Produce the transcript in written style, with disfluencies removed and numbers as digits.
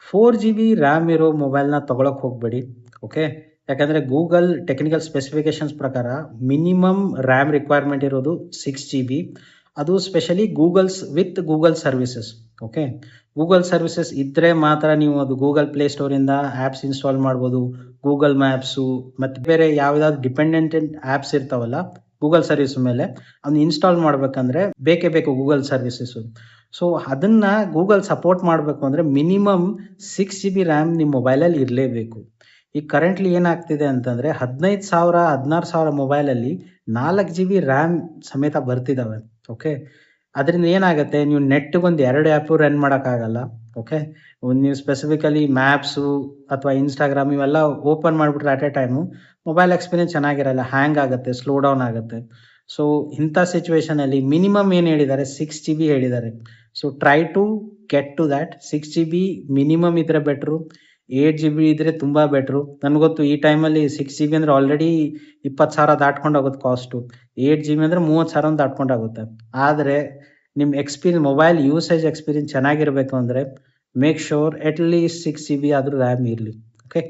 4 GB RAM ಇರೋ ಮೊಬೈಲ್ನ ತೊಗೊಳಕ್ಕೆ ಹೋಗಬೇಡಿ. ಓಕೆ, ಯಾಕಂದರೆ ಗೂಗಲ್ ಟೆಕ್ನಿಕಲ್ ಸ್ಪೆಸಿಫಿಕೇಶನ್ಸ್ ಪ್ರಕಾರ ಮಿನಿಮಮ್ ರ್ಯಾಮ್ ರಿಕ್ವೈರ್ಮೆಂಟ್ ಇರೋದು 6 GB. ಅದು specially with Google services. Okay, Google services ಇದ್ದರೆ ಮಾತ್ರ ನೀವು ಅದು ಗೂಗಲ್ ಪ್ಲೇಸ್ಟೋರಿಂದ ಆ್ಯಪ್ಸ್ ಇನ್ಸ್ಟಾಲ್ ಮಾಡ್ಬೋದು. ಗೂಗಲ್ ಮ್ಯಾಪ್ಸು ಮತ್ತು ಬೇರೆ ಯಾವುದಾದ್ರು ಡಿಪೆಂಡೆಂಟ್ ಆ್ಯಪ್ಸ್ ಇರ್ತಾವಲ್ಲ ಗೂಗಲ್ ಸರ್ವಿಸ್ ಮೇಲೆ, ಅದನ್ನ ಇನ್ಸ್ಟಾಲ್ ಮಾಡಬೇಕಂದ್ರೆ ಬೇಕೇ ಬೇಕು ಗೂಗಲ್ ಸರ್ವಿಸಸ್ಸು. ಸೊ ಅದನ್ನು ಗೂಗಲ್ ಸಪೋರ್ಟ್ ಮಾಡಬೇಕು ಅಂದರೆ ಮಿನಿಮಮ್ 6 GB ರ್ಯಾಮ್ ನಿಮ್ಮ ಮೊಬೈಲಲ್ಲಿ ಇರಲೇಬೇಕು. ಈಗ ಕರೆಂಟ್ಲಿ ಏನಾಗ್ತಿದೆ ಅಂತಂದರೆ 15,000 16,000 ಮೊಬೈಲಲ್ಲಿ 4 GB ರ್ಯಾಮ್ ಸಮೇತ ಬರ್ತಿದ್ದಾವೆ. ಓಕೆ, ಅದರಿಂದ ಏನಾಗುತ್ತೆ, ನೀವು ನೆಟ್ಗೊಂದು 2 ಆ್ಯಪು ರನ್ ಮಾಡೋಕ್ಕಾಗಲ್ಲ. ಓಕೆ, ನೀವು ಸ್ಪೆಸಿಫಿಕಲಿ ಮ್ಯಾಪ್ಸು ಅಥವಾ ಇನ್ಸ್ಟಾಗ್ರಾಮ್ ಇವೆಲ್ಲ ಓಪನ್ ಮಾಡಿಬಿಟ್ರೆ at A time mobile experience ಚೆನ್ನಾಗಿರಲ್ಲ, ಹ್ಯಾಂಗ್ ಆಗುತ್ತೆ, ಸ್ಲೋ ಡೌನ್ ಆಗುತ್ತೆ. ಸೊ ಇಂಥ ಸಿಚುವೇಷನಲ್ಲಿ ಮಿನಿಮಮ್ ಏನು ಹೇಳಿದ್ದಾರೆ, 6 GB ಹೇಳಿದ್ದಾರೆ. So try to get to that. 6 GB minimum ಇದ್ರೆ ಬೆಟ್ರು. 8 GB ಇದ್ರೆ ತುಂಬ ಬೆಟ್ರು. ನನಗೊತ್ತು ಈ ಟೈಮಲ್ಲಿ 6 GB ಅಂದರೆ ಆಲ್ರೆಡಿ 20,000 ದಾಟ್ಕೊಂಡು ಹೋಗುತ್ತೆ ಕಾಸ್ಟು. 8 GB ಅಂದರೆ 30,000 ದಾಟ್ಕೊಂಡಾಗುತ್ತೆ. ಆದರೆ ನಿಮ್ಮ ಮೊಬೈಲ್ ಯೂಸೇಜ್ ಎಕ್ಸ್ಪೀರಿಯನ್ಸ್ ಚೆನ್ನಾಗಿರಬೇಕು ಅಂದರೆ make sure at least 6 GB ಆದರೂ ರ್ಯಾಮ್ ಇರಲಿ. ಓಕೆ.